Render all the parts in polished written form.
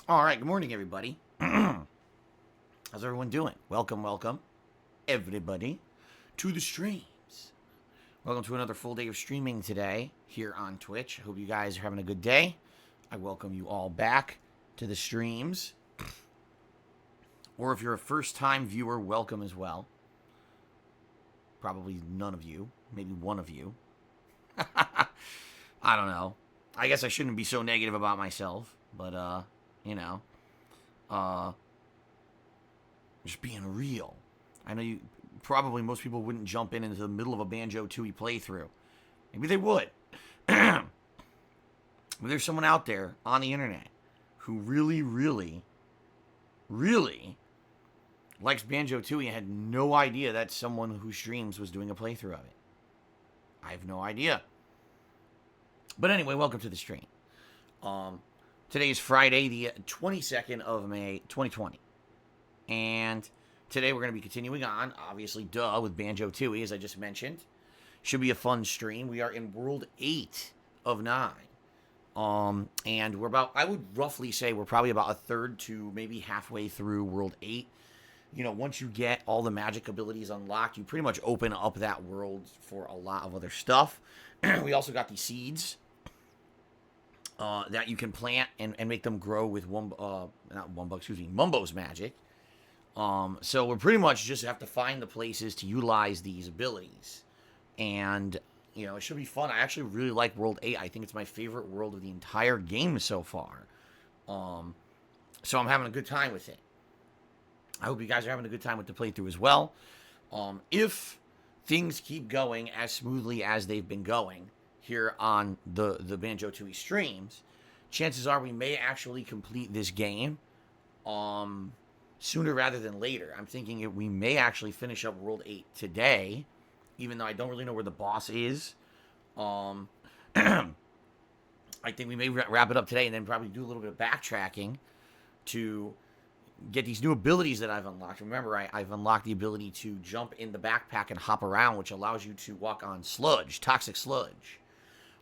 All right, good morning, everybody. How's everyone doing? Welcome, everybody, to the streams. Welcome to another full day of streaming today here on Twitch. I hope you guys are having a good day. I welcome you all back to the streams. Or if you're a first-time viewer, welcome as well. Probably none of you, maybe one of you. I don't know. I guess I shouldn't be so negative about myself, but you know, uh, just being real. I know you probably most people wouldn't jump into the middle of a banjo-tooie playthrough. Maybe they would. But there's someone out there on the internet who really likes banjo-tooie and had no idea that someone who streams was doing a playthrough of it. I have no idea. But anyway, welcome to the stream. Today is Friday, the 22nd of May, 2020. And today we're going to be continuing on, obviously, with banjo-tooie, as I just mentioned. Should be a fun stream. We are in World 8 of 9. And we're about, I would roughly say we're probably about a third to maybe halfway through World 8. You know, once you get all the magic abilities unlocked, you pretty much open up that world for a lot of other stuff. We also got these seeds that you can plant and make them grow with Mumbo's magic. So we pretty much just have to find the places to utilize these abilities. And, you know, it should be fun. I actually really like World 8. I think it's my favorite world of the entire game so far. So I'm having a good time with it. I hope you guys are having a good time with the playthrough as well. If things keep going as smoothly as they've been going here on the banjo-tooie streams, chances are we may actually complete this game sooner rather than later. I'm thinking we may actually finish up World 8 today, even though I don't really know where the boss is. I think we may wrap it up today and then probably do a little bit of backtracking to get these new abilities that I've unlocked. Remember, I've unlocked the ability to jump in the backpack and hop around, which allows you to walk on sludge, toxic sludge.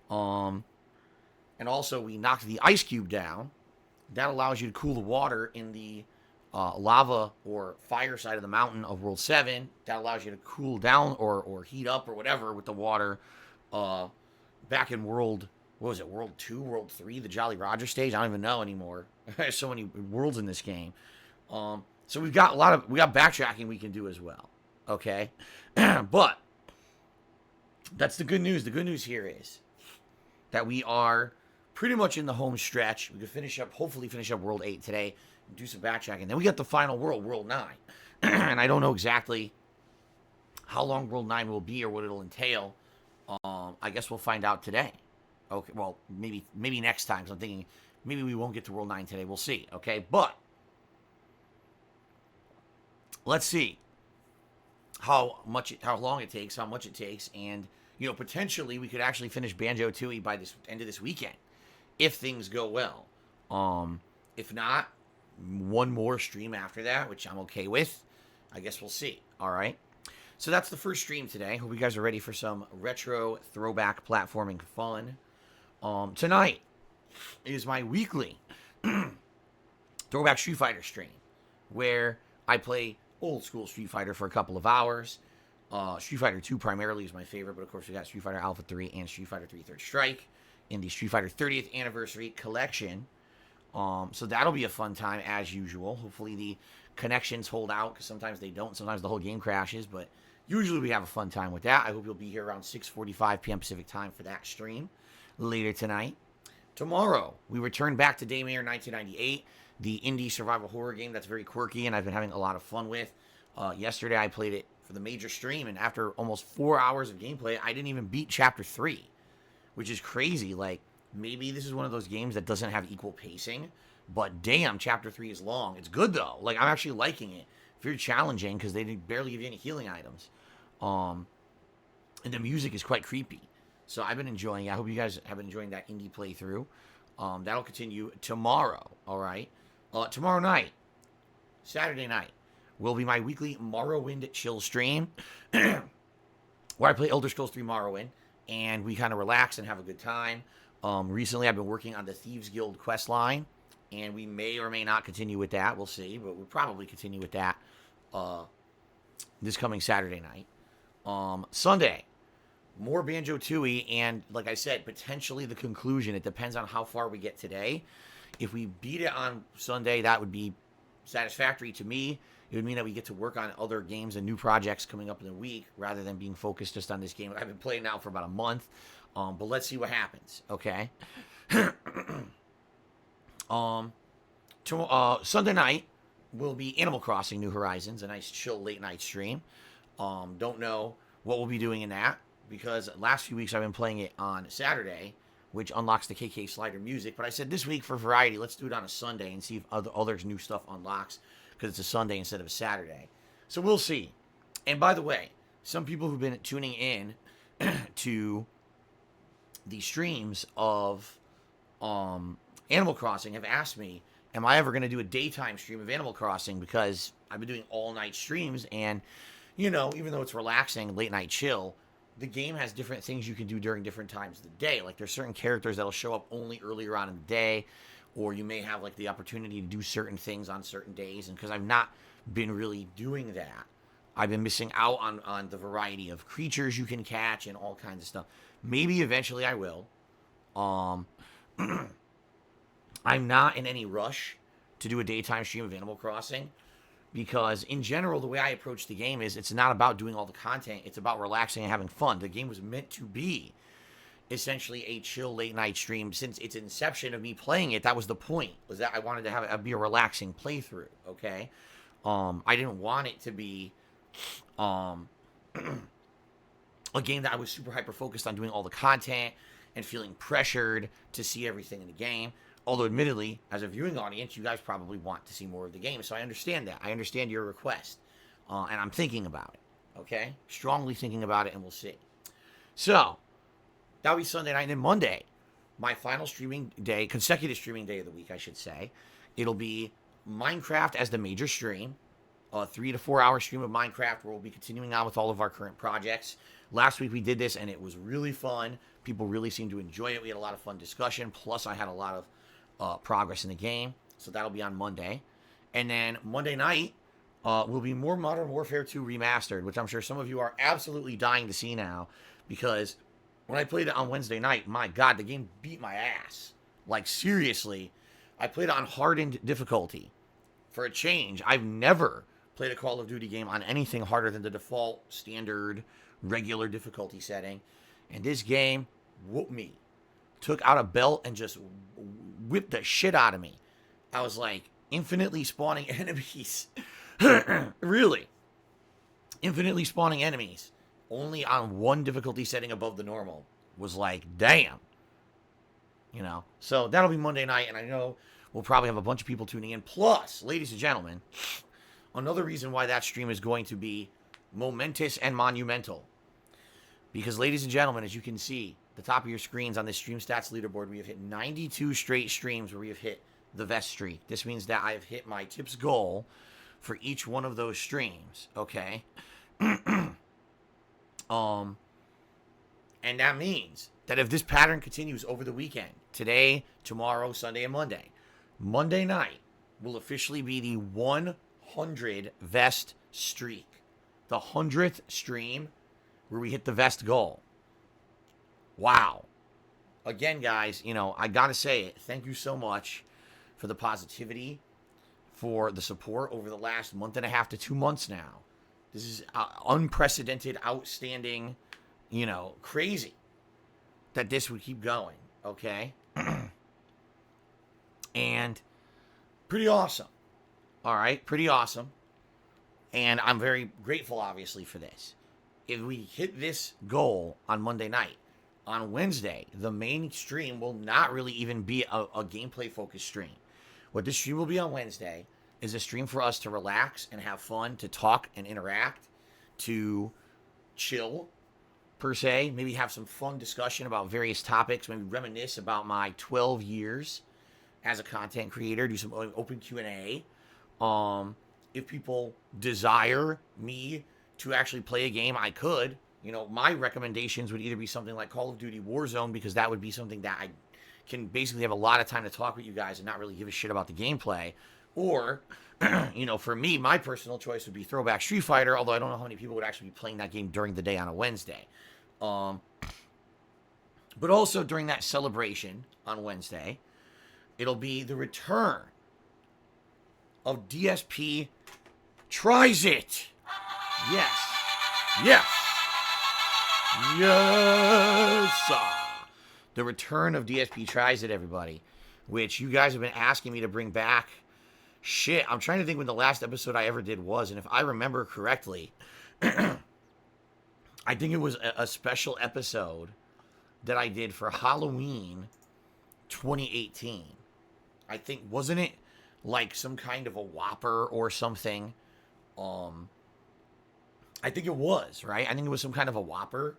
And also we knocked the ice cube down. That allows you to cool the water in the lava or fire side of the mountain of World 7. That allows you to cool down or heat up or whatever with the water back in World, what was it, World 2, World 3, the Jolly Roger stage? I don't even know anymore. There's so many worlds in this game. So we got backtracking we can do as well. Okay? But that's the good news. The good news here is that we are pretty much in the home stretch. We could hopefully finish up World 8 today, and do some backtracking. Then we got the final world, World 9. And I don't know exactly how long World 9 will be or what it'll entail. I guess we'll find out today. Okay, well, maybe next time. So I'm thinking maybe we won't get to World 9 today. We'll see. Okay, but let's see how long it takes, how much it takes, and, you know, potentially we could actually finish banjo-tooie by this end of this weekend if things go well. If not, one more stream after that, which I'm okay with. I guess we'll see. All right. So that's the first stream today. Hope you guys are ready for some retro throwback platforming fun. Tonight is my weekly throwback Street Fighter stream where I play old school Street Fighter for a couple of hours. Street Fighter 2 primarily is my favorite, but of course we got Street Fighter Alpha 3 and Street Fighter 3 Third Strike in the Street Fighter 30th Anniversary Collection. So that'll be a fun time as usual. Hopefully the connections hold out, because sometimes they don't. Sometimes the whole game crashes, but usually we have a fun time with that. I hope you'll be here around 6:45 p.m. Pacific time for that stream later tonight. Tomorrow, we return back to Daymare 1998, the indie survival horror game that's very quirky and I've been having a lot of fun with. Yesterday, I played it for the major stream, and after almost 4 hours of gameplay, I didn't even beat Chapter 3, which is crazy. Like, maybe this is one of those games that doesn't have equal pacing, but damn, Chapter 3 is long. It's good, though. Like, I'm actually liking it. Very challenging, because they barely give you any healing items. And the music is quite creepy. So I've been enjoying it. I hope you guys have been enjoying that indie playthrough. That'll continue tomorrow, all right? Tomorrow night, Saturday night, will be my weekly Morrowind chill stream, where I play Elder Scrolls 3 Morrowind, and we kind of relax and have a good time. Recently, I've been working on the Thieves Guild quest line, And we may or may not continue with that. We'll see, but we'll probably continue with that this coming Saturday night. Sunday, more banjo-tooie, and like I said, potentially the conclusion. It depends on how far we get today. If we beat it on Sunday, that would be satisfactory to me. It would mean that we get to work on other games and new projects coming up in the week rather than being focused just on this game. I've been playing now for about a month, but let's see what happens, okay? Sunday night will be Animal Crossing New Horizons, a nice chill late night stream. Don't know what we'll be doing in that because last few weeks I've been playing it on Saturday, which unlocks the KK Slider music. But I said this week for variety, let's do it on a Sunday and see if others new stuff unlocks because it's a Sunday instead of a Saturday. So we'll see. And by the way, some people who've been tuning in to the streams of Animal Crossing have asked me, am I ever going to do a daytime stream of Animal Crossing? Because I've been doing all-night streams, and, you know, even though it's relaxing, late-night chill, the game has different things you can do during different times of the day. Like, there's certain characters that'll show up only earlier on in the day, or you may have, like, the opportunity to do certain things on certain days, and because I've not been really doing that, I've been missing out on the variety of creatures you can catch and all kinds of stuff. Maybe eventually I will. I'm not in any rush to do a daytime stream of Animal Crossing because, in general, the way I approach the game is it's not about doing all the content. It's about relaxing and having fun. The game was meant to be essentially a chill late-night stream. Since its inception of me playing it, that was the point, was that I wanted to have it be a relaxing playthrough, okay? I didn't want it to be a game that I was super hyper-focused on doing all the content and feeling pressured to see everything in the game. Although, admittedly, as a viewing audience, you guys probably want to see more of the game. So I understand that. I understand your request. And I'm thinking about it. Okay? Strongly thinking about it, and we'll see. So, that'll be Sunday night. And then Monday, my final streaming day, consecutive streaming day of the week, I should say. It'll be Minecraft as the major stream. A 3 to 4 hour stream of Minecraft where we'll be continuing on with all of our current projects. Last week we did this, and it was really fun. People really seemed to enjoy it. We had a lot of fun discussion. Plus, I had a lot of progress in the game. So that'll be on Monday. And then Monday night will be more Modern Warfare 2 Remastered, which I'm sure some of you are absolutely dying to see now. Because when I played it on Wednesday night, my God, the game beat my ass. Like, seriously. I played it on hardened difficulty. For a change, I've never played a Call of Duty game on anything harder than the default, standard, regular difficulty setting. And this game whooped me. Took out a belt and just whipped the shit out of me. I was like, infinitely spawning enemies. Really. Infinitely spawning enemies. Only on one difficulty setting above the normal. Was like, damn. You know. So that'll be Monday night. And I know we'll probably have a bunch of people tuning in. Plus, ladies and gentlemen, another reason why that stream is going to be momentous and monumental. Because, ladies and gentlemen, as you can see, the top of your screens on this stream stats leaderboard, we have hit 92 straight streams where we have hit the vest streak. This means that I have hit my tips goal for each one of those streams, okay? And that means that if this pattern continues over the weekend, today, tomorrow, Sunday, and Monday, Monday night will officially be the 100 vest streak. The 100th stream where we hit the vest goal. Wow. Again, guys, you know, I gotta say it. Thank you so much for the positivity, for the support over the last month and a half to 2 months now. This is unprecedented, outstanding, you know, crazy that this would keep going, okay? And pretty awesome. All right, pretty awesome. And I'm very grateful, obviously, for this. If we hit this goal on Monday night, on Wednesday, the main stream will not really even be a gameplay-focused stream. What this stream will be on Wednesday is a stream for us to relax and have fun, to talk and interact, to chill, per se. Maybe have some fun discussion about various topics. Maybe reminisce about my 12 years as a content creator. Do some open Q&A. If people desire me to actually play a game, I could. You know, my recommendations would either be something like Call of Duty Warzone, because that would be something that I can basically have a lot of time to talk with you guys and not really give a shit about the gameplay. Or, for me, my personal choice would be Throwback Street Fighter, although I don't know how many people would actually be playing that game during the day on a Wednesday. But also during that celebration on Wednesday, it'll be the return of DSP Tries It. Yes. Yes. Yes. The return of DSP Tries It, everybody. Which you guys have been asking me to bring back. Shit, I'm trying to think when the last episode I ever did was. And if I remember correctly, I think it was a special episode that I did for Halloween 2018. I think, wasn't it like some kind of a Whopper or something? I think it was, right? I think it was some kind of a Whopper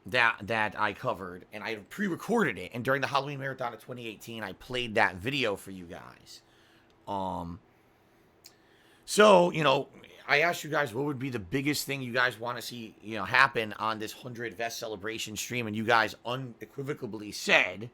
that I covered, and I pre-recorded it, and during the Halloween Marathon of 2018, I played that video for you guys. So, I asked you guys what would be the biggest thing you guys want to see, happen on this 100 Vest celebration stream, and you guys unequivocally said,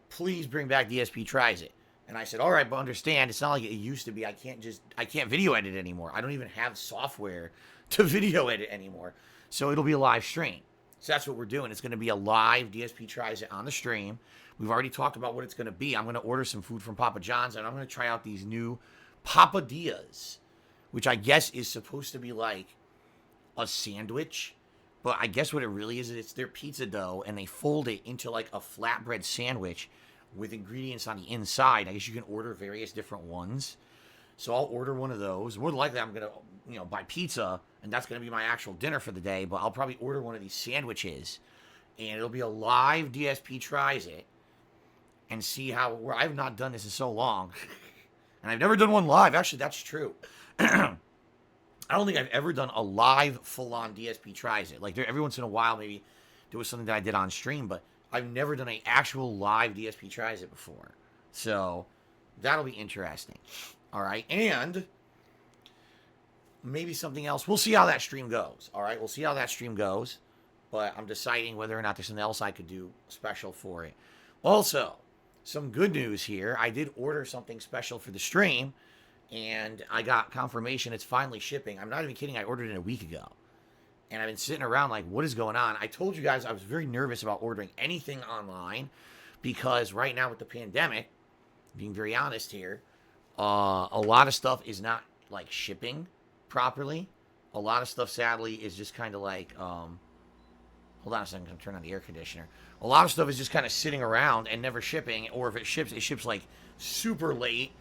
please bring back DSP Tries It. And I said, all right, but understand, it's not like it used to be. I can't video edit anymore. I don't even have software to video edit anymore. So it'll be a live stream. So that's what we're doing. It's going to be a live DSP Tries It on the stream. We've already talked about what it's going to be. I'm going to order some food from Papa John's, and I'm going to try out these new Papadillas, which I guess is supposed to be like a sandwich. But I guess what it really is it's their pizza dough, and they fold it into like a flatbread sandwich with ingredients on the inside. I guess you can order various different ones. So I'll order one of those. More than likely, I'm going to, buy pizza, and that's going to be my actual dinner for the day. But I'll probably order one of these sandwiches, and it'll be a live DSP Tries It, and see how, where I've not done this in so long. And I've never done one live. Actually, that's true. I don't think I've ever done a live, full-on DSP Tries It. Like, every once in a while, maybe there was something that I did on stream, but I've never done an actual live DSP Tries It before. So, that'll be interesting. All right, and maybe something else. We'll see how that stream goes. All right, we'll see how that stream goes. But I'm deciding whether or not there's something else I could do special for it. Also, some good news here. I did order something special for the stream, and I got confirmation it's finally shipping. I'm not even kidding. I ordered it a week ago. And I've been sitting around like, what is going on? I told you guys I was very nervous about ordering anything online because right now with the pandemic, being very honest here, a lot of stuff is not like shipping properly. A lot of stuff, sadly, is just kind of like, hold on a second, I'm going to turn on the air conditioner. A lot of stuff is just kind of sitting around and never shipping, or if it ships like super late.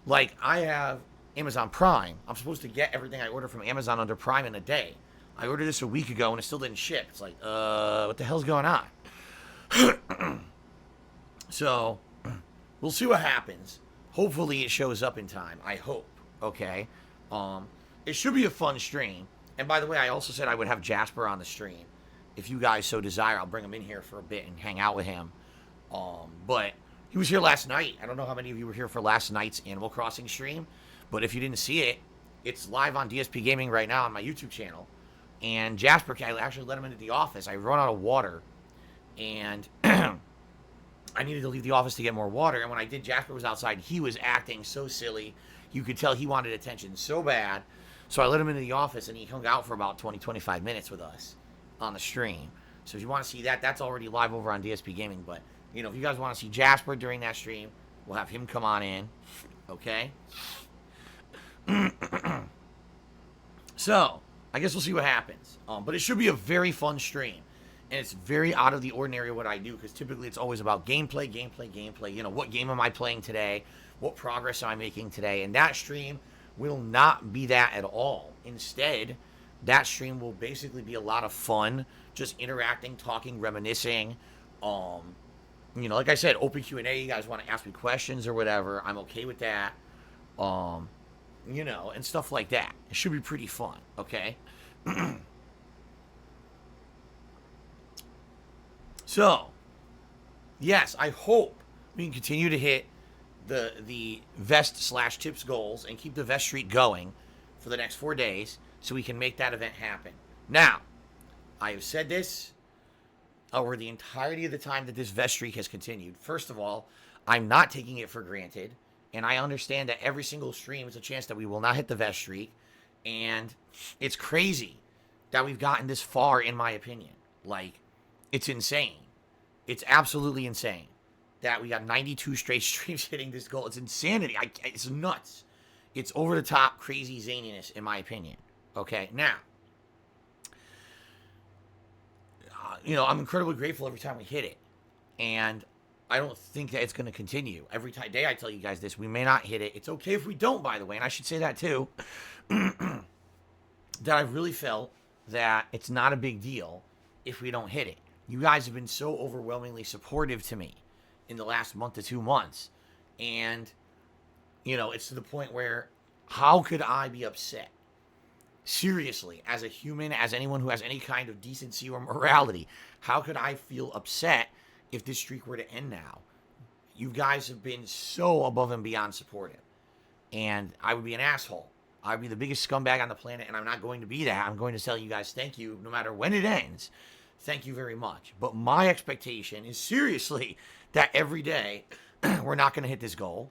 Like, I have Amazon Prime. I'm supposed to get everything I order from Amazon under Prime in a day. I ordered this a week ago and it still didn't ship. It's like, what the hell's going on? So, we'll see what happens. Hopefully it shows up in time. I hope. Okay? It should be a fun stream. And by the way, I also said I would have Jasper on the stream. If you guys so desire, I'll bring him in here for a bit and hang out with him. But he was here last night. I don't know how many of you were here for last night's Animal Crossing stream. But if you didn't see it, it's live on DSPGaming right now on my YouTube channel. And Jasper, I actually let him into the office. I run out of water. And I needed to leave the office to get more water. And when I did, Jasper was outside. He was acting so silly. You could tell he wanted attention so bad. So I let him into the office, and he hung out for about 20, 25 minutes with us on the stream. So if you want to see that, that's already live over on DSP Gaming. But, if you guys want to see Jasper during that stream, we'll have him come on in. Okay? So, I guess we'll see what happens. But it should be a very fun stream. And it's very out of the ordinary what I do, because typically it's always about gameplay. What game am I playing today? What progress am I making today? And that stream will not be that at all. Instead, that stream will basically be a lot of fun, just interacting, talking, reminiscing. Like I said, open Q&A. You guys want to ask me questions or whatever, I'm okay with that. And stuff like that. It should be pretty fun, okay? So, yes, I hope we can continue to hit the Vest/Tips goals and keep the Vest streak going for the next 4 days so we can make that event happen. Now, I have said this over the entirety of the time that this vest streak has continued. First of all, I'm not taking it for granted, and I understand that every single stream is a chance that we will not hit the vest streak, and it's crazy that we've gotten this far, in my opinion. Like, it's insane. It's absolutely insane that we got 92 straight streams hitting this goal. It's insanity. It's nuts. It's over the top, crazy zaniness, in my opinion. Okay, now, I'm incredibly grateful every time we hit it. And I don't think that it's going to continue. Every day I tell you guys this, we may not hit it. It's okay if we don't, by the way, and I should say that too. That I really felt that it's not a big deal if we don't hit it. You guys have been so overwhelmingly supportive to me in the last month to 2 months. And, it's to the point where, how could I be upset? Seriously, as a human, as anyone who has any kind of decency or morality, how could I feel upset if this streak were to end now? You guys have been so above and beyond supportive. And I would be an asshole. I'd be the biggest scumbag on the planet, and I'm not going to be that. I'm going to tell you guys thank you no matter when it ends. Thank you very much. But my expectation is seriously that every day we're not going to hit this goal.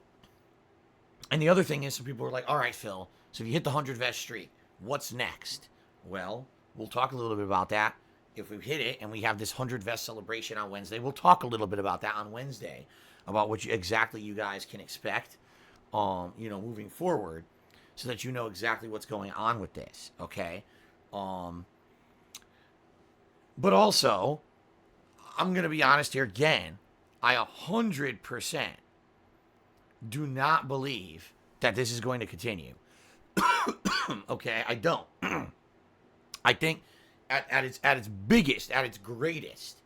And the other thing is, some people are like, all right, Phil, so if you hit the 100 vest streak, what's next? Well, we'll talk a little bit about that. If we hit it and we have this 100 vest celebration on Wednesday, we'll talk a little bit about that on Wednesday, about what exactly you guys can expect, moving forward, so that you know exactly what's going on with this, okay? But also, I'm going to be honest here again, I 100% do not believe that this is going to continue. Okay, I don't. I think at its biggest, at its greatest,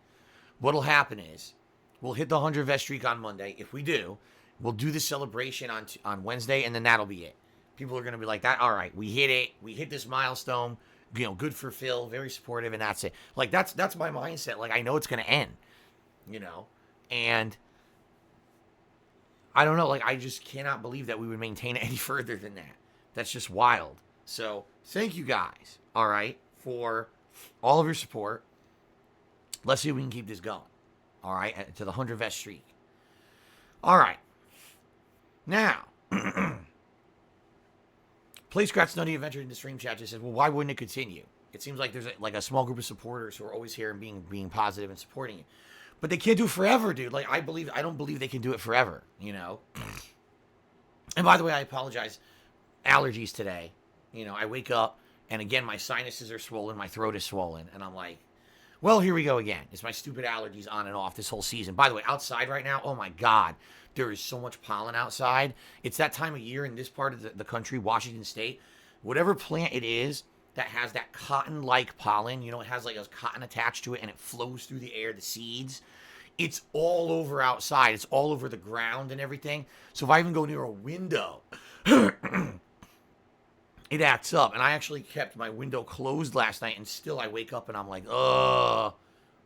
what'll happen is we'll hit the 100 vest streak on Monday. If we do, we'll do the celebration on Wednesday, and then that'll be it. People are going to be like, that. All right, we hit it. We hit this milestone. Good for Phil. Very supportive, and that's it. Like, that's my mindset. Like, I know it's going to end, and I don't know. Like, I just cannot believe that we would maintain it any further than that. That's just wild. So, thank you guys, all right, for all of your support. Let's see if we can keep this going, all right, to the 100 vest streak. All right. Now, Play Scratch Nutty Adventure in the stream chat just says, well, why wouldn't it continue? It seems like there's a small group of supporters who are always here and being positive and supporting it. But they can't do it forever, dude. Like, I don't believe they can do it forever, And by the way, I apologize. Allergies today. I wake up, and again, my sinuses are swollen, my throat is swollen, and I'm like, well, here we go again. It's my stupid allergies on and off this whole season. By the way, outside right now, oh my God, there is so much pollen outside. It's that time of year in this part of the country, Washington State. Whatever plant it is that has that cotton-like pollen, it has like a cotton attached to it, and it flows through the air, the seeds. It's all over outside. It's all over the ground and everything. So if I even go near a window, it acts up. And I actually kept my window closed last night, and still I wake up and I'm like, oh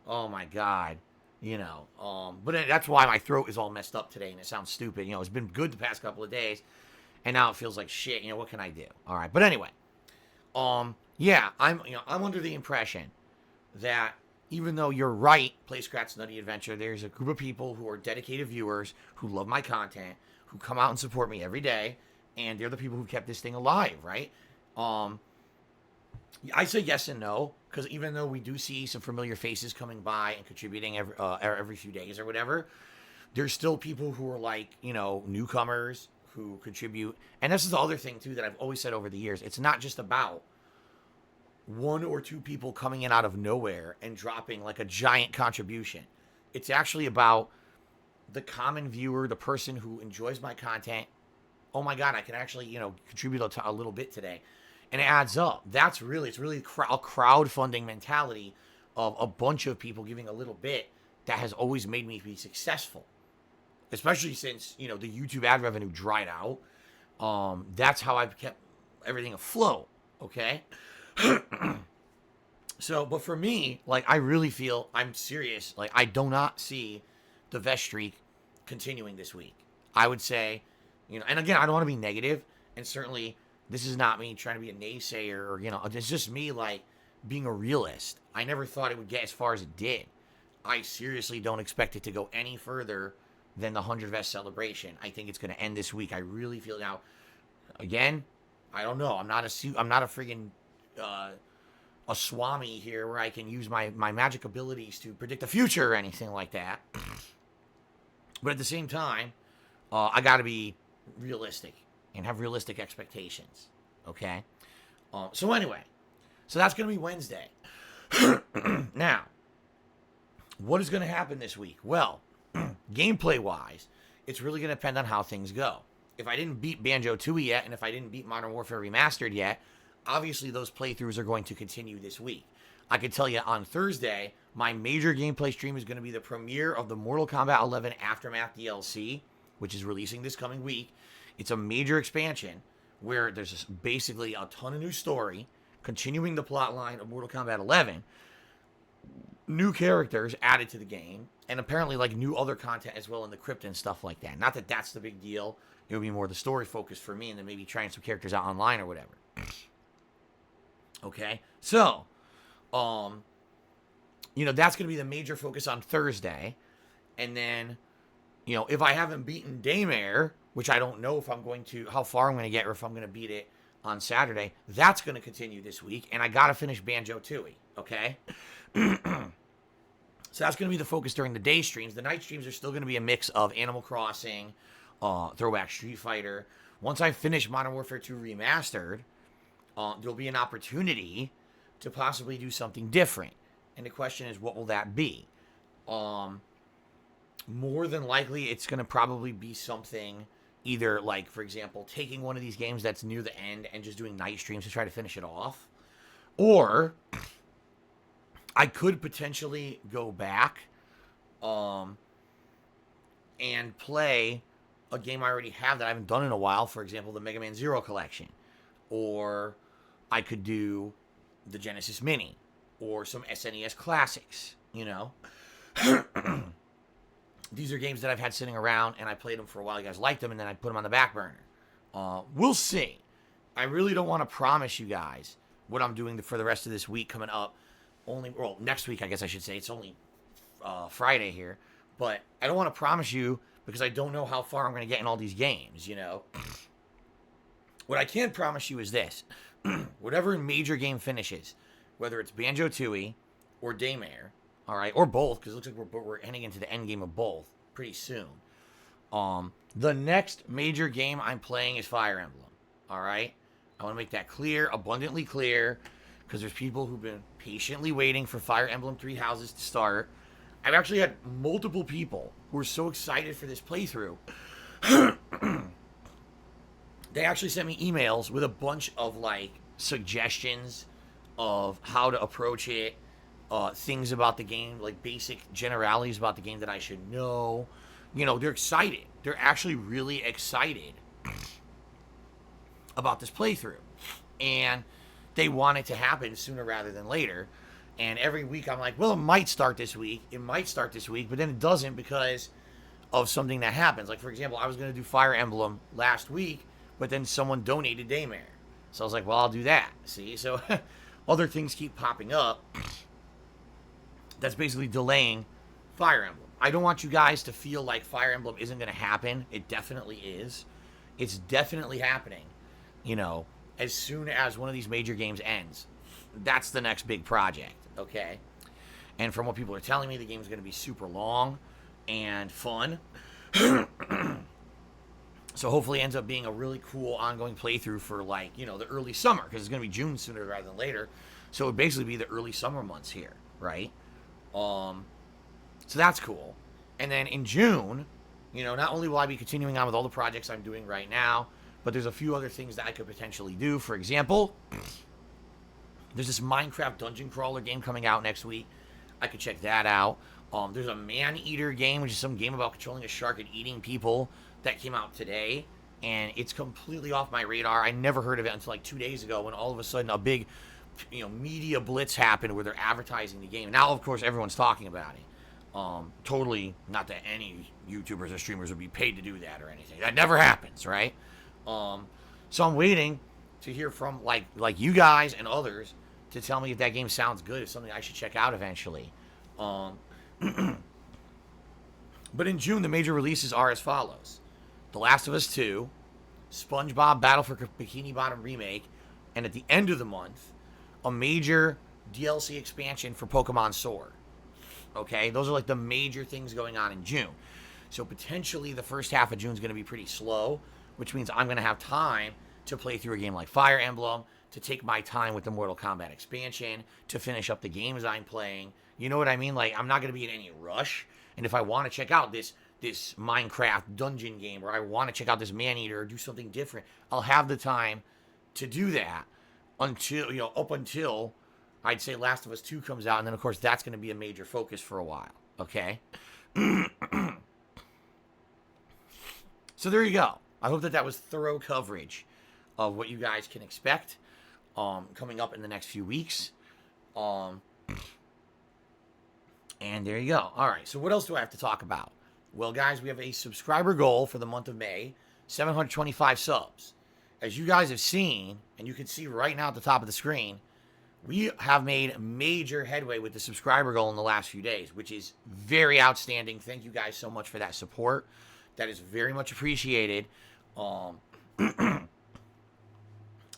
my God, but that's why my throat is all messed up today, and it sounds stupid. It's been good the past couple of days, and now it feels like shit. What can I do? All right, but anyway, yeah, I'm under the impression that even though you're right, Play Scratch Nutty Adventure, there's a group of people who are dedicated viewers who love my content, who come out and support me every day, and they're the people who kept this thing alive, right? I say yes and no, because even though we do see some familiar faces coming by and contributing every few days or whatever, there's still people who are like, newcomers who contribute. And this is the other thing, too, that I've always said over the years. It's not just about one or two people coming in out of nowhere and dropping like a giant contribution. It's actually about the common viewer, the person who enjoys my content. Oh my God, I can actually, contribute a little bit today. And it adds up. It's really a crowdfunding mentality of a bunch of people giving a little bit that has always made me be successful. Especially since, the YouTube ad revenue dried out. That's how I've kept everything afloat, okay? So, but for me, like, I really feel, I'm serious, like, I do not see the vest streak continuing this week. I would say, and again, I don't want to be negative, and certainly this is not me trying to be a naysayer, or, it's just me, like, being a realist. I never thought it would get as far as it did. I seriously don't expect it to go any further than the 100 vest celebration. I think it's going to end this week. I really feel now. Again, I don't know. I'm not a friggin' a swami here where I can use my magic abilities to predict the future or anything like that. But at the same time, I got to be realistic and have realistic expectations. Okay? So anyway, so that's going to be Wednesday. Now, what is going to happen this week? Well, gameplay-wise, it's really going to depend on how things go. If I didn't beat Banjo-Tooie yet, and if I didn't beat Modern Warfare Remastered yet, obviously those playthroughs are going to continue this week. I can tell you on Thursday, my major gameplay stream is going to be the premiere of the Mortal Kombat 11 Aftermath DLC, which is releasing this coming week. It's a major expansion where there's basically a ton of new story, continuing the plot line of Mortal Kombat 11, new characters added to the game, and apparently like new other content as well in the crypt and stuff like that. Not that that's the big deal. It would be more the story focus for me and then maybe trying some characters out online or whatever. Okay, so, that's going to be the major focus on Thursday. And then, if I haven't beaten Daymare, which I don't know if I'm going to, how far I'm going to get or if I'm going to beat it on Saturday, that's going to continue this week. And I got to finish Banjo-Tooie, okay? So that's going to be the focus during the day streams. The night streams are still going to be a mix of Animal Crossing, Throwback Street Fighter. Once I finish Modern Warfare 2 Remastered, there'll be an opportunity to possibly do something different. And the question is, what will that be? More than likely, it's going to probably be something either like, for example, taking one of these games that's near the end and just doing night streams to try to finish it off. Or I could potentially go back and play a game I already have that I haven't done in a while. For example, the Mega Man Zero collection. Or I could do the Genesis Mini or some SNES classics, These are games that I've had sitting around and I played them for a while. You guys liked them and then I put them on the back burner. We'll see. I really don't want to promise you guys what I'm doing for the rest of this week coming up. Next week, I guess I should say. It's only Friday here. But I don't want to promise you because I don't know how far I'm going to get in all these games, What I can promise you is this. Whatever major game finishes, whether it's Banjo-Tooie or Daymare, all right, or both, because it looks like we're heading into the end game of both pretty soon. The next major game I'm playing is Fire Emblem, all right? I want to make that clear, abundantly clear, because there's people who've been patiently waiting for Fire Emblem Three Houses to start. I've actually had multiple people who are so excited for this playthrough. They actually sent me emails with a bunch of, suggestions of how to approach it, things about the game, basic generalities about the game that I should know. They're excited. They're actually really excited about this playthrough. And they want it to happen sooner rather than later. And every week I'm like, well, it might start this week. It might start this week, but then it doesn't because of something that happens. Like, for example, I was going to do Fire Emblem last week, but then someone donated Daymare. So I was like, well, I'll do that. See? So other things keep popping up. That's basically delaying Fire Emblem. I don't want you guys to feel like Fire Emblem isn't going to happen. It definitely is. It's definitely happening. As soon as one of these major games ends. That's the next big project, okay? And from what people are telling me, the game's going to be super long and fun. So hopefully it ends up being a really cool ongoing playthrough for, the early summer, because it's going to be June sooner rather than later. So it would basically be the early summer months here, right? So that's cool. And then in June, not only will I be continuing on with all the projects I'm doing right now, but there's a few other things that I could potentially do. For example, there's this Minecraft dungeon crawler game coming out next week. I could check that out. There's a Man-Eater game, which is some game about controlling a shark and eating people that came out today. And it's completely off my radar. I never heard of it until 2 days ago when all of a sudden a big, media blitz happened where they're advertising the game. Now, of course, everyone's talking about it. Totally, not that any YouTubers or streamers would be paid to do that or anything. That never happens, right? So I'm waiting to hear from like you guys and others to tell me if that game sounds good, if something I should check out eventually. But in June, the major releases are as follows: The Last of Us 2, SpongeBob Battle for Bikini Bottom Remake, and at the end of the month, a major DLC expansion for Pokemon Sword. Okay, those are like the major things going on in June. So potentially the first half of June is going to be pretty slow, which means I'm going to have time to play through a game like Fire Emblem, to take my time with the Mortal Kombat expansion, to finish up the games I'm playing. You know what I mean? Like, I'm not going to be in any rush. And if I want to check out this Minecraft dungeon game, or I want to check out this Maneater or do something different, I'll have the time to do that until, up until I'd say Last of Us 2 comes out. And then, of course, that's going to be a major focus for a while. Okay? So there you go. I hope that was thorough coverage of what you guys can expect coming up in the next few weeks. And there you go. All right, so what else do I have to talk about? Well, guys, we have a subscriber goal for the month of May, 725 subs. As you guys have seen, and you can see right now at the top of the screen, we have made major headway with the subscriber goal in the last few days, which is very outstanding. Thank you guys so much for that support. That is very much appreciated.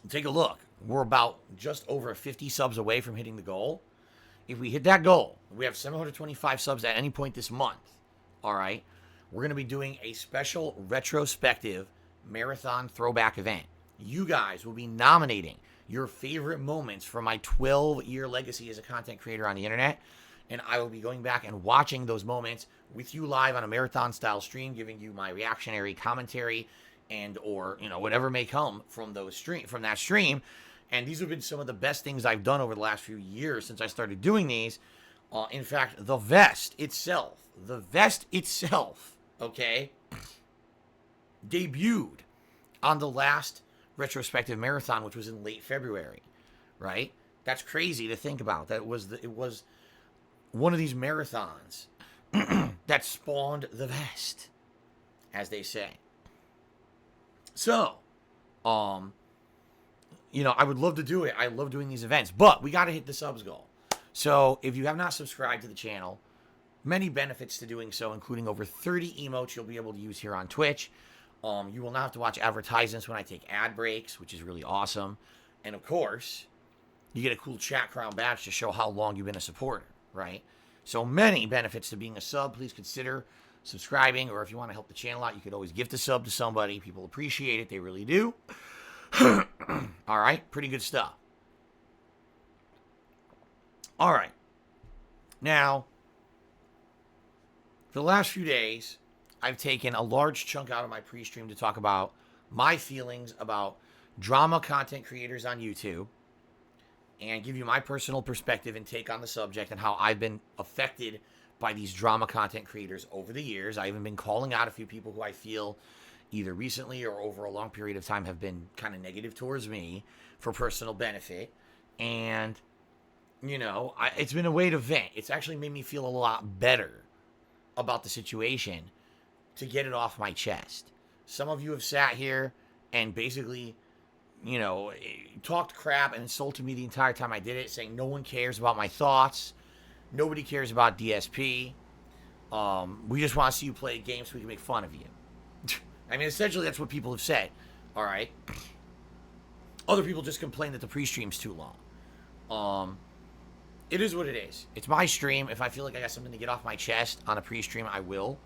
Take a look. We're about just over 50 subs away from hitting the goal. If we hit that goal, we have 725 subs at any point this month. All right. We're going to be doing a special retrospective marathon throwback event. You guys will be nominating your favorite moments from my 12-year legacy as a content creator on the internet. And I will be going back and watching those moments with you live on a marathon-style stream, giving you my reactionary commentary and or whatever may come from that stream. And these have been some of the best things I've done over the last few years since I started doing these. In fact, the vest itself, okay, debuted on the last retrospective marathon, which was in late February, right? That's crazy to think about. It was one of these marathons that spawned the vest, as they say. So, I would love to do it. I love doing these events, but we got to hit the subs goal. So if you have not subscribed to the channel, many benefits to doing so, including over 30 emotes you'll be able to use here on Twitch. You will not have to watch advertisements when I take ad breaks, which is really awesome. And of course, you get a cool chat crown badge to show how long you've been a supporter, right? So many benefits to being a sub. Please consider subscribing, or if you want to help the channel out, you could always gift a sub to somebody. People appreciate it. They really do. All right, pretty good stuff. All right. Now, for the last few days, I've taken a large chunk out of my pre-stream to talk about my feelings about drama content creators on YouTube and give you my personal perspective and take on the subject and how I've been affected by these drama content creators over the years. I've even been calling out a few people who I feel either recently or over a long period of time have been kind of negative towards me for personal benefit. And, it's been a way to vent. It's actually made me feel a lot better about the situation to get it off my chest. Some of you have sat here and basically, talked crap and insulted me the entire time I did it, saying no one cares about my thoughts. Nobody cares about DSP. We just want to see you play a game so we can make fun of you. I mean, essentially, that's what people have said. All right. Other people just complain that the pre-stream's too long. It is what it is. It's my stream. If I feel like I got something to get off my chest on a pre-stream, I will.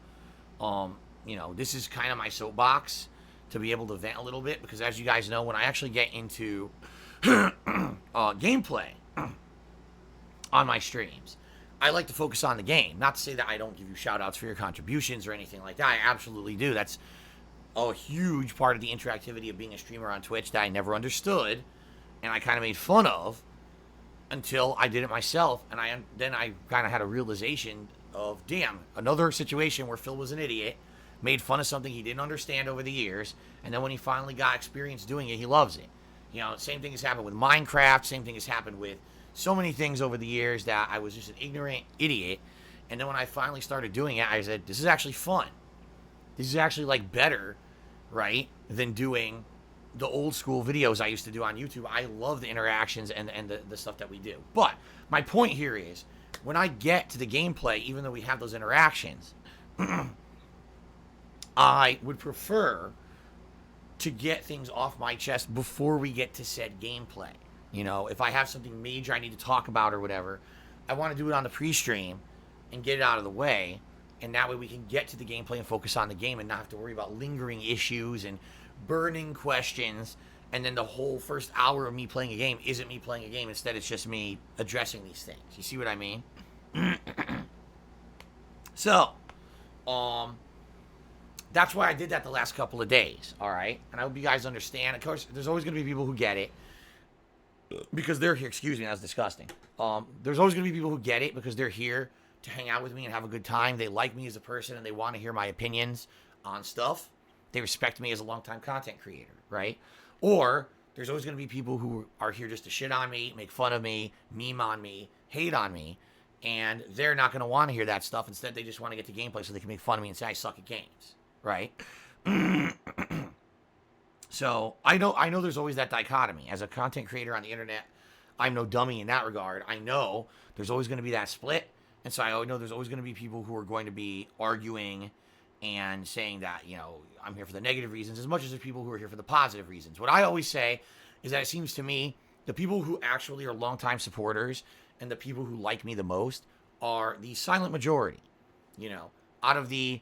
This is kind of my soapbox to be able to vent a little bit, because as you guys know, when I actually get into gameplay on my streams, I like to focus on the game. Not to say that I don't give you shout-outs for your contributions or anything like that. I absolutely do. That's a huge part of the interactivity of being a streamer on Twitch that I never understood, and I kind of made fun of until I did it myself, and then I kind of had a realization of, damn, another situation where Phil was an idiot, made fun of something he didn't understand over the years, and then when he finally got experience doing it, he loves it. Same thing has happened with Minecraft, same thing has happened with so many things over the years that I was just an ignorant idiot, and then when I finally started doing it, I said, this is actually fun. This is actually, better, right, than doing the old school videos I used to do on YouTube. I love the interactions and the stuff that we do. But my point here is, when I get to the gameplay, even though we have those interactions, I would prefer to get things off my chest before we get to said gameplay. You know, if I have something major I need to talk about or whatever, I want to do it on the pre-stream and get it out of the way. And that way we can get to the gameplay and focus on the game and not have to worry about lingering issues and burning questions. And then the whole first hour of me playing a game isn't me playing a game. Instead, it's just me addressing these things. You see what I mean? So, that's why I did that the last couple of days, all right? And I hope you guys understand. Of course, there's always going to be people who get it because they're here. Excuse me, that was disgusting. There's always going to be people who get it because they're here to hang out with me and have a good time. They like me as a person and they want to hear my opinions on stuff. They respect me as a longtime content creator, right? Or there's always going to be people who are here just to shit on me, make fun of me, meme on me, hate on me, and they're not going to want to hear that stuff. Instead, they just want to get to gameplay so they can make fun of me and say I suck at games, right? So I know there's always that dichotomy. As a content creator on the internet, I'm no dummy in that regard. I know there's always going to be that split. And so I know there's always going to be people who are going to be arguing and saying that, you know, I'm here for the negative reasons as much as there's people who are here for the positive reasons. What I always say is that it seems to me the people who actually are longtime supporters and the people who like me the most are the silent majority. You know, out of the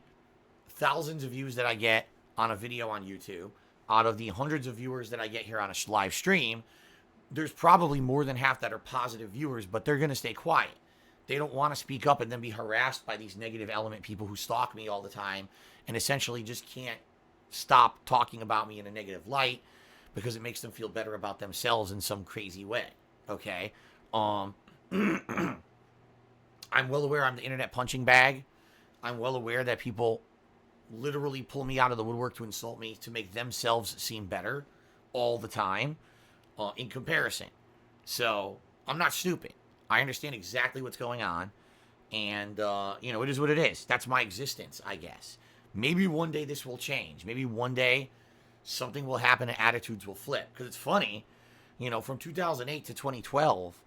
thousands of views that I get on a video on YouTube, out of the hundreds of viewers that I get here on a live stream, there's probably more than half that are positive viewers, but they're going to stay quiet. They don't want to speak up and then be harassed by these negative element people who stalk me all the time and essentially just can't stop talking about me in a negative light because it makes them feel better about themselves in some crazy way. Okay? I'm well aware I'm the internet punching bag. I'm well aware that people literally pull me out of the woodwork to insult me to make themselves seem better all the time in comparison. So I'm not stupid. I understand exactly what's going on. And, you know, it is what it is. That's my existence, I guess. Maybe one day this will change. Maybe one day something will happen and attitudes will flip. Because it's funny, you know, from 2008 to 2012,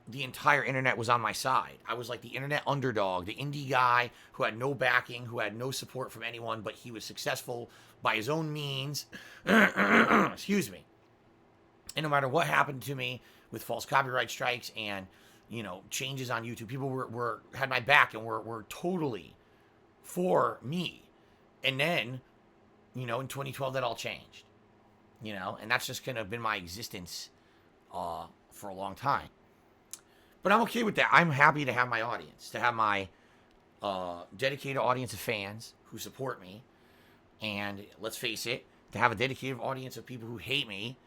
the entire internet was on my side. I was like the internet underdog, the indie guy who had no backing, who had no support from anyone, but he was successful by his own means. Excuse me. And no matter what happened to me with false copyright strikes and, you know, changes on YouTube, people had my back and were totally for me. And then, you know, in 2012, that all changed. You know, and that's just kind of been my existence for a long time. But I'm okay with that. I'm happy to have my audience, to have my dedicated audience of fans who support me. And let's face it, to have a dedicated audience of people who hate me.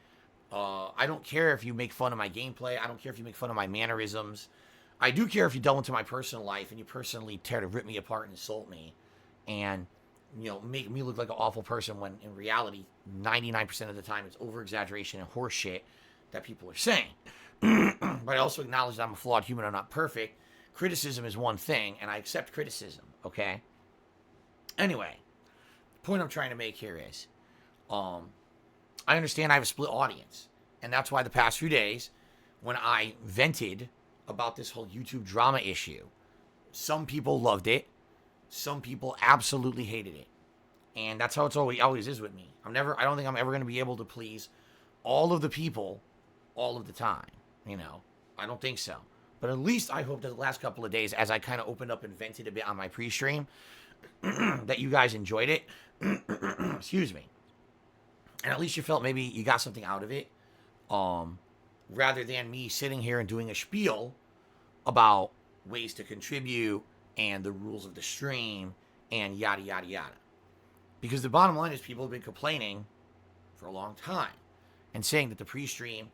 I don't care if you make fun of my gameplay. I don't care if you make fun of my mannerisms. I do care if you delve into my personal life and you personally tear to rip me apart and insult me. And, you know, make me look like an awful person when in reality, 99% of the time, it's over-exaggeration and horse shit that people are saying. But I also acknowledge that I'm a flawed human. I'm not perfect. Criticism is one thing, and I accept criticism, okay? Anyway, the point I'm trying to make here is, I understand I have a split audience. And that's why the past few days, when I vented about this whole YouTube drama issue, some people loved it. Some people absolutely hated it. And that's how it's always is with me. I don't think I'm ever going to be able to please all of the people all of the time. You know, I don't think so. But at least I hope that the last couple of days, as I kind of opened up and vented a bit on my pre-stream, that you guys enjoyed it. Excuse me. And at least you felt maybe you got something out of it. Rather than me sitting here and doing a spiel about ways to contribute and the rules of the stream and yada, yada, yada. Because the bottom line is people have been complaining for a long time and saying that the pre-stream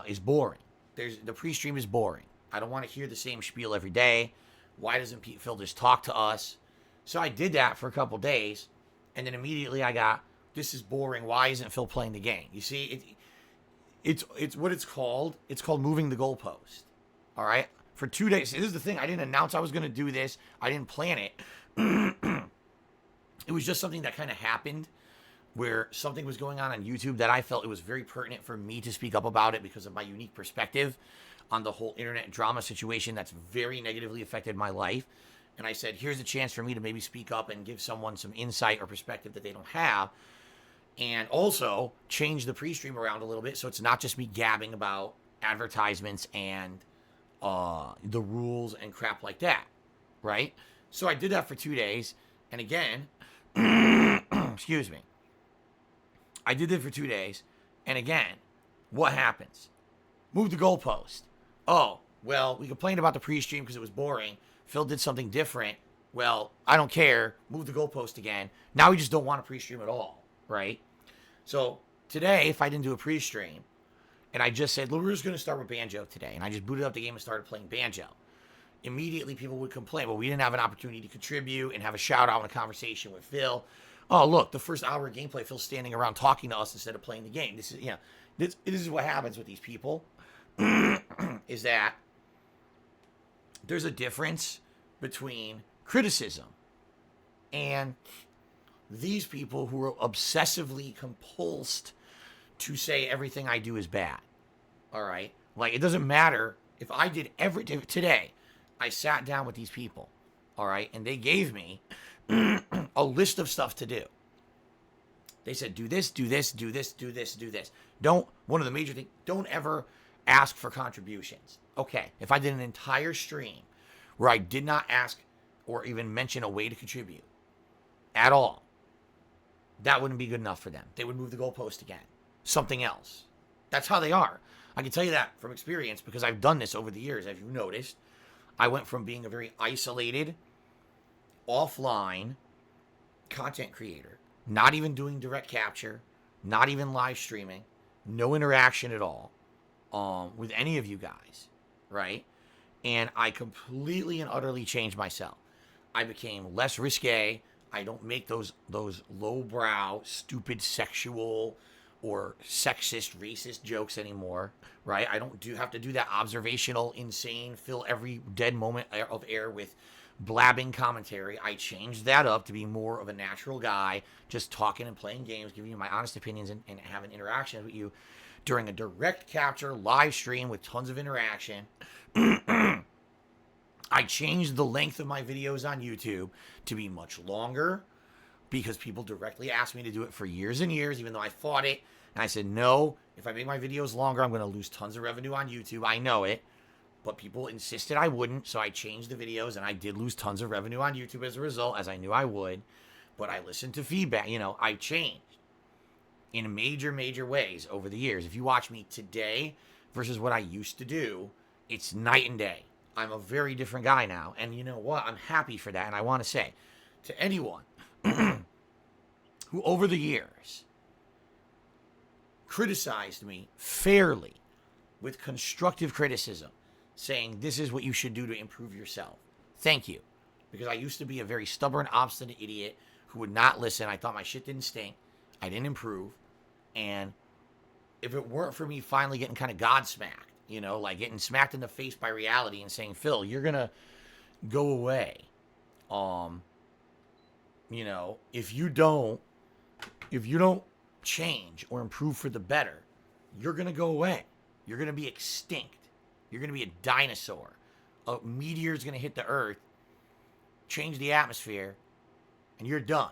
is boring. The pre-stream is boring. I don't want to hear the same spiel every day. Why doesn't Phil just talk to us? So I did that for a couple days, and then immediately I got, this is boring. Why isn't Phil playing the game? You see, it's what it's called. It's called moving the goalpost. All right? For 2 days. This is the thing. I didn't announce I was going to do this. I didn't plan it. It was just something that kind of happened where something was going on YouTube that I felt it was very pertinent for me to speak up about it because of my unique perspective on the whole internet drama situation that's very negatively affected my life. And I said, here's a chance for me to maybe speak up and give someone some insight or perspective that they don't have. And also change the pre-stream around a little bit so it's not just me gabbing about advertisements and the rules and crap like that, right? So I did that for 2 days. And again, excuse me. I did it for 2 days. And again, what happens? Move the goalpost. Oh, well, we complained about the pre-stream because it was boring. Phil did something different. Well, I don't care. Move the goalpost again. Now we just don't want a pre-stream at all, right? So today, if I didn't do a pre-stream, and I just said, we're just going to start with Banjo today, and I just booted up the game and started playing Banjo, immediately people would complain, well, we didn't have an opportunity to contribute and have a shout-out and a conversation with Phil. Oh, look, the first hour of gameplay, Phil's standing around talking to us instead of playing the game. This is, this is what happens with these people, is that there's a difference between criticism and these people who are obsessively compulsed to say everything I do is bad. All right? Like, it doesn't matter if I did everything. Today, I sat down with these people, all right? And they gave me a list of stuff to do. They said, do this, do this, do this, do this, do this. One of the major things, don't ever ask for contributions. Okay, if I did an entire stream where I did not ask or even mention a way to contribute at all, that wouldn't be good enough for them. They would move the goalpost again. Something else. That's how they are. I can tell you that from experience because I've done this over the years. As you've noticed, I went from being a very isolated, offline content creator, not even doing direct capture, not even live streaming, no interaction at all with any of you guys, right? And I completely and utterly changed myself. I became less risque. I don't make those lowbrow, stupid sexual or sexist, racist jokes anymore, right? I don't have to do that observational, insane, fill every dead moment of air with blabbing commentary. I changed that up to be more of a natural guy, just talking and playing games, giving you my honest opinions and having interactions with you during a direct capture live stream with tons of interaction. I changed the length of my videos on YouTube to be much longer because people directly asked me to do it for years and years, even though I fought it. And I said, no, if I make my videos longer, I'm going to lose tons of revenue on YouTube. I know it. But people insisted I wouldn't, so I changed the videos, and I did lose tons of revenue on YouTube as a result, as I knew I would. But I listened to feedback. I changed in major, major ways over the years. If you watch me today versus what I used to do, it's night and day. I'm a very different guy now. And you know what? I'm happy for that. And I want to say to anyone who over the years criticized me fairly with constructive criticism, saying this is what you should do to improve yourself. Thank you. Because I used to be a very stubborn, obstinate idiot who would not listen. I thought my shit didn't stink. I didn't improve. And if it weren't for me finally getting kind of God-smacked, like getting smacked in the face by reality and saying, Phil, you're going to go away. If you don't change or improve for the better, you're going to go away. You're going to be extinct. You're going to be a dinosaur. A meteor's going to hit the earth, change the atmosphere, and you're done,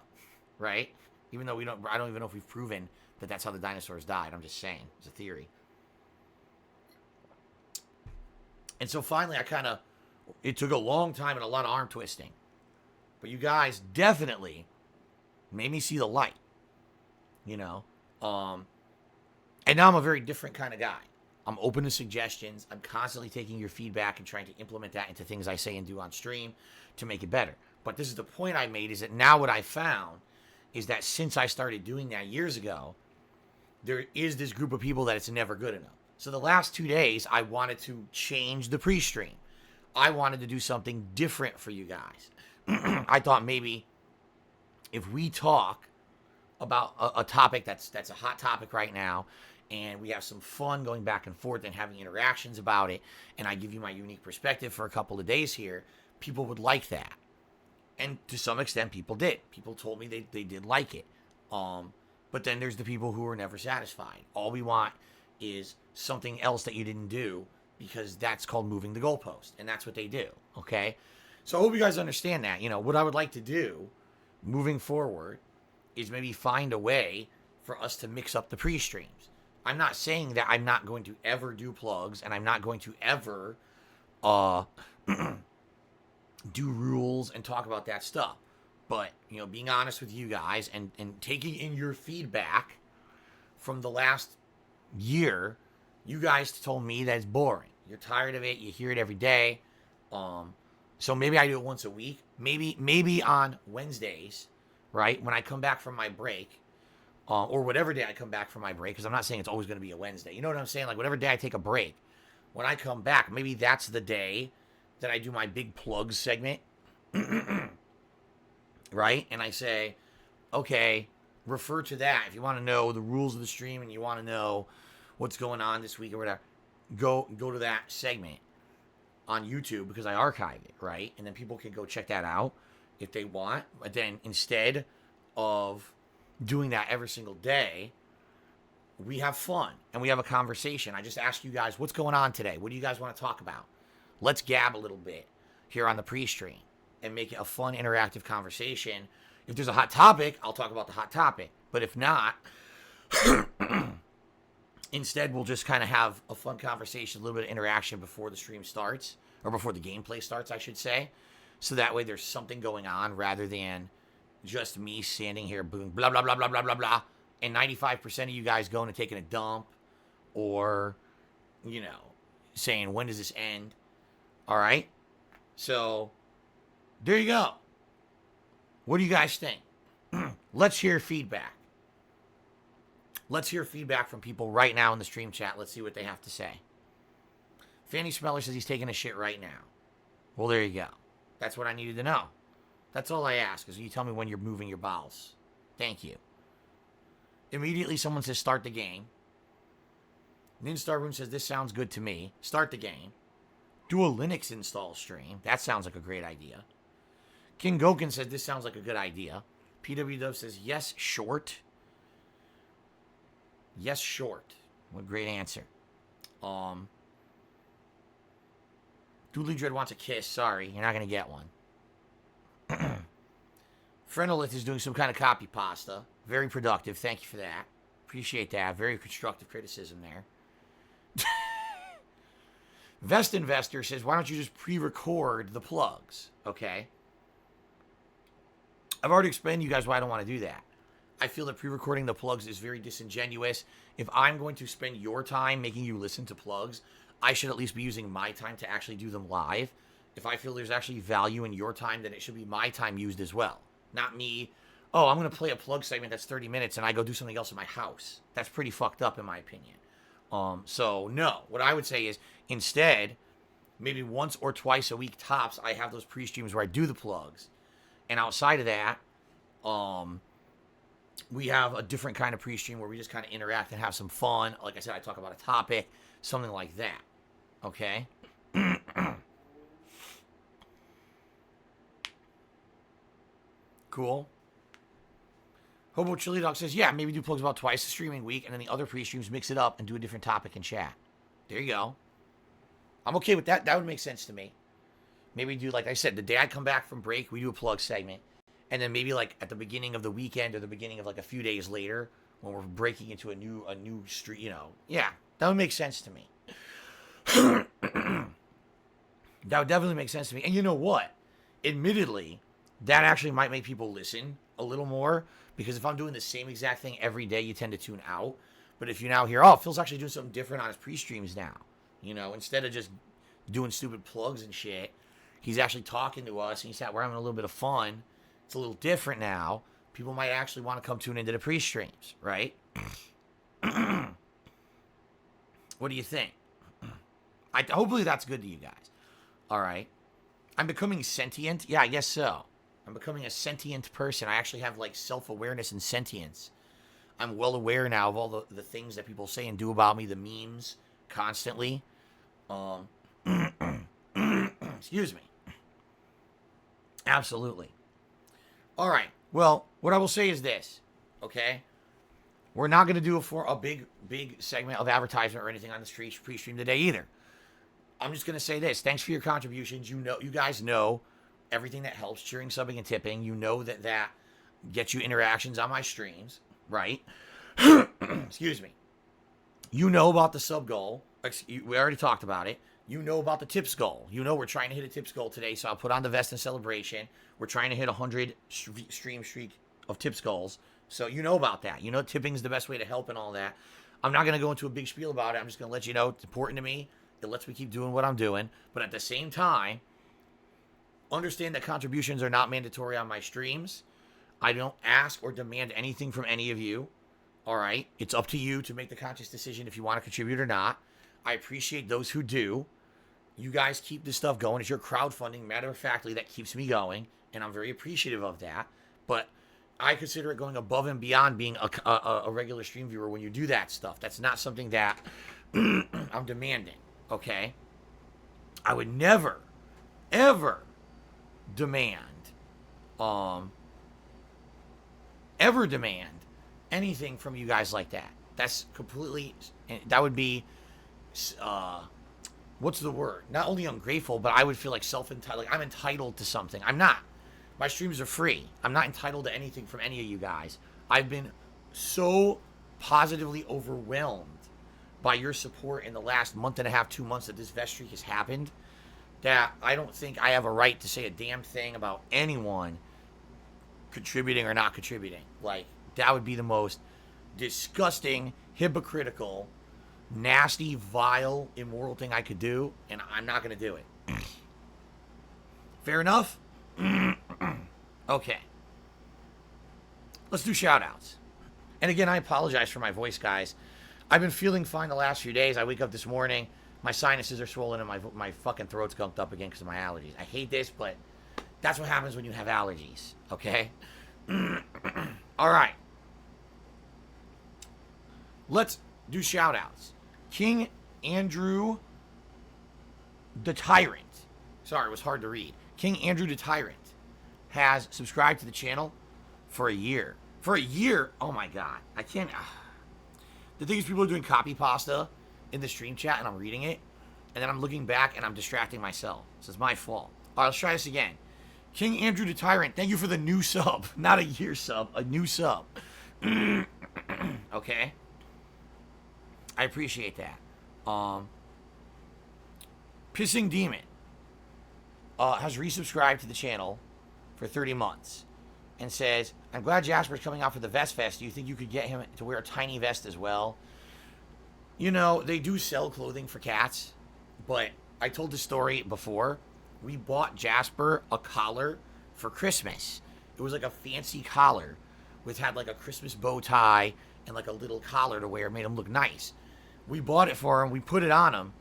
right? Even though I don't even know if we've proven that that's how the dinosaurs died. I'm just saying. It's a theory. And so finally, it took a long time and a lot of arm twisting. But you guys definitely made me see the light, And now I'm a very different kind of guy. I'm open to suggestions. I'm constantly taking your feedback and trying to implement that into things I say and do on stream to make it better. But this is the point I made, is that now what I found is that since I started doing that years ago, there is this group of people that it's never good enough. So the last 2 days, I wanted to change the pre-stream. I wanted to do something different for you guys. I thought maybe if we talk about a topic that's a hot topic right now, and we have some fun going back and forth and having interactions about it, and I give you my unique perspective for a couple of days here, people would like that. And to some extent, people did. People told me they did like it. But then there's the people who are never satisfied. All we want is something else that you didn't do because that's called moving the goalpost, and that's what they do, okay? So I hope you guys understand that. What I would like to do moving forward is maybe find a way for us to mix up the pre-streams. I'm not saying that I'm not going to ever do plugs, and I'm not going to ever do rules and talk about that stuff. But, being honest with you guys and taking in your feedback from the last year, you guys told me that it's boring. You're tired of it. You hear it every day. So maybe I do it once a week. Maybe on Wednesdays, right? When I come back from my break, or whatever day I come back from my break, because I'm not saying it's always going to be a Wednesday. You know what I'm saying? Like, whatever day I take a break, when I come back, maybe that's the day that I do my big plugs segment. Right? And I say, okay, refer to that. If you want to know the rules of the stream and you want to know what's going on this week or whatever, go to that segment on YouTube, because I archive it, right? And then people can go check that out if they want. But then instead of doing that every single day, we have fun and we have a conversation. I just ask you guys, what's going on today? What do you guys want to talk about? Let's gab a little bit here on the pre-stream and make it a fun, interactive conversation. If there's a hot topic, I'll talk about the hot topic. But if not, instead, we'll just kind of have a fun conversation, a little bit of interaction before the stream starts, or before the gameplay starts, I should say. So that way there's something going on rather than just me standing here, boom, blah, blah, blah, blah, blah, blah, blah, and 95% of you guys going and taking a dump or, saying, when does this end? All right? So there you go. What do you guys think? Let's hear feedback. Let's hear feedback from people right now in the stream chat. Let's see what they have to say. Fanny Smeller says he's taking a shit right now. Well, there you go. That's what I needed to know. That's all I ask, is you tell me when you're moving your bowels. Thank you. Immediately someone says start the game. Ninstar Room says this sounds good to me. Start the game. Do a Linux install stream. That sounds like a great idea. King Gokin says this sounds like a good idea. PW Dove says yes, short. Yes, short. What a great answer. Dooley Dread wants a kiss. Sorry, you're not going to get one. Frenolith is doing some kind of copy pasta. Very productive. Thank you for that. Appreciate that. Very constructive criticism there. Vest Investor says, why don't you just pre-record the plugs? Okay. I've already explained to you guys why I don't want to do that. I feel that pre-recording the plugs is very disingenuous. If I'm going to spend your time making you listen to plugs, I should at least be using my time to actually do them live. If I feel there's actually value in your time, then it should be my time used as well. Not me, oh, I'm going to play a plug segment that's 30 minutes and I go do something else in my house. That's pretty fucked up in my opinion. So no, what I would say is instead, maybe once or twice a week tops, I have those pre-streams where I do the plugs. And outside of that, we have a different kind of pre-stream where we just kind of interact and have some fun. Like I said, I talk about a topic, something like that. Okay? Cool. Hobo Chili Dog says, yeah, maybe do plugs about twice a streaming week, and then the other pre-streams mix it up and do a different topic in chat. There you go. I'm okay with that. That would make sense to me. Maybe do, like I said, the day I come back from break, we do a plug segment. And then maybe like at the beginning of the weekend or the beginning of like a few days later when we're breaking into a new street, Yeah, that would make sense to me. That would definitely make sense to me. And you know what? Admittedly, that actually might make people listen a little more, because if I'm doing the same exact thing every day, you tend to tune out. But if you now hear, oh, Phil's actually doing something different on his pre-streams now, instead of just doing stupid plugs and shit, he's actually talking to us and we're having a little bit of fun. It's a little different now. People might actually want to come tune into the pre-streams, right? What do you think? Hopefully that's good to you guys. All right. I'm becoming sentient? Yeah, I guess so. I'm becoming a sentient person. I actually have, like, self-awareness and sentience. I'm well aware now of all the things that people say and do about me, the memes, constantly. Excuse me. Absolutely. All right. Well, what I will say is this, okay? We're not going to do a big segment of advertisement or anything on the pre-stream today either. I'm just gonna say this. Thanks for your contributions. You guys know everything that helps, cheering, subbing, and tipping. You know that gets you interactions on my streams, right? Excuse me. You know about the sub goal. We already talked about it. You know about the tips goal. You know we're trying to hit a tips goal today, so I'll put on the vest in celebration. We're trying to hit 100 stream streak of tips goals. So you know about that. You know tipping is the best way to help and all that. I'm not going to go into a big spiel about it. I'm just going to let you know it's important to me. It lets me keep doing what I'm doing. But at the same time, understand that contributions are not mandatory on my streams. I don't ask or demand anything from any of you. All right? It's up to you to make the conscious decision if you want to contribute or not. I appreciate those who do. You guys keep this stuff going. It's your crowdfunding, matter of factly, that keeps me going. And I'm very appreciative of that. But I consider it going above and beyond being a regular stream viewer when you do that stuff. That's not something that I'm demanding. Okay? I would never, ever demand, anything from you guys like that. That's completely, that would be, what's the word? Not only ungrateful, but I would feel like self-entitled, like I'm entitled to something. I'm not. My streams are free. I'm not entitled to anything from any of you guys. I've been so positively overwhelmed by your support in the last month and a half, 2 months that this vest streak has happened, that I don't think I have a right to say a damn thing about anyone contributing or not contributing. Like, that would be the most disgusting, hypocritical, nasty, vile, immoral thing I could do, and I'm not going to do it. Fair enough? Okay. Let's do shout-outs. And again, I apologize for my voice, guys. I've been feeling fine the last few days. I wake up this morning, my sinuses are swollen, and my fucking throat's gunked up again because of my allergies. I hate this, but that's what happens when you have allergies, okay? All right. Let's do shout-outs. King Andrew the Tyrant. Sorry, it was hard to read. King Andrew the Tyrant has subscribed to the channel for a year. For a year? Oh my god. I can't. The thing is, people are doing copy pasta in the stream chat, and I'm reading it, and then I'm looking back, and I'm distracting myself. So it's my fault. All right, let's try this again. King Andrew the Tyrant, thank you for the new sub. Not a year sub, a new sub. Okay? I appreciate that. Pissing Demon has resubscribed to the channel for 30 months and says, I'm glad Jasper's coming out for the Vest Fest. Do you think you could get him to wear a tiny vest as well? You know, they do sell clothing for cats, but I told the story before. We bought Jasper a collar for Christmas. It was like a fancy collar with had like a Christmas bow tie and like a little collar to wear. Made him look nice. We bought it for him. We put it on him.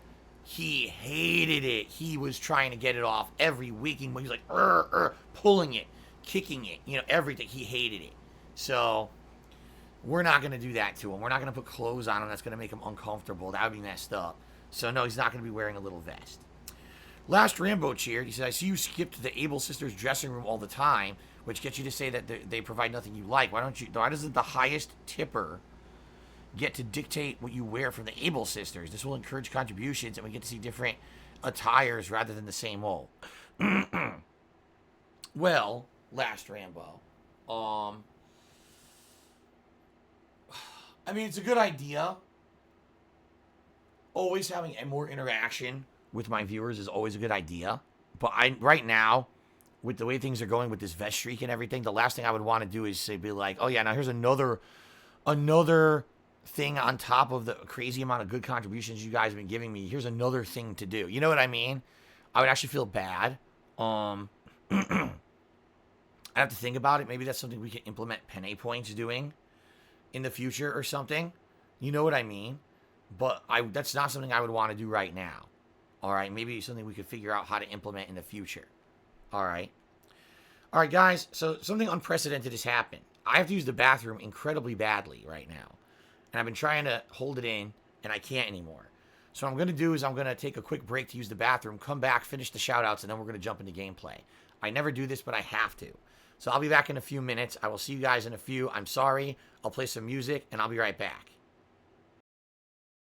He hated it. He was trying to get it off every waking. He was like, pulling it, kicking it, you know, everything. He hated it. So we're not going to do that to him. We're not going to put clothes on him that's going to make him uncomfortable. That would be messed up. So no, he's not going to be wearing a little vest. Last Rambo cheered. He said, I see you skip to the Able Sisters dressing room all the time, which gets you to say that they provide nothing you like. Why doesn't the highest tipper get to dictate what you wear from the Able Sisters? This will encourage contributions, and we get to see different attires rather than the same old. Well, Last Rambo. I mean, it's a good idea. Always having more interaction with my viewers is always a good idea. But right now, with the way things are going with this vest streak and everything, the last thing I would want to do is say, be like, oh yeah, now here's another thing on top of the crazy amount of good contributions you guys have been giving me. Here's another thing to do. You know what I mean? I would actually feel bad. I'd have to think about it. Maybe that's something we can implement Penne Points doing in the future or something. You know what I mean? But that's not something I would want to do right now. All right, maybe something we could figure out how to implement in the future. All right, guys, so something unprecedented has happened. I have to use the bathroom incredibly badly right now. And I've been trying to hold it in, and I can't anymore. So what I'm going to do is I'm going to take a quick break to use the bathroom, come back, finish the shout-outs, and then we're going to jump into gameplay. I never do this, but I have to. So I'll be back in a few minutes. I will see you guys in a few. I'm sorry. I'll play some music, and I'll be right back.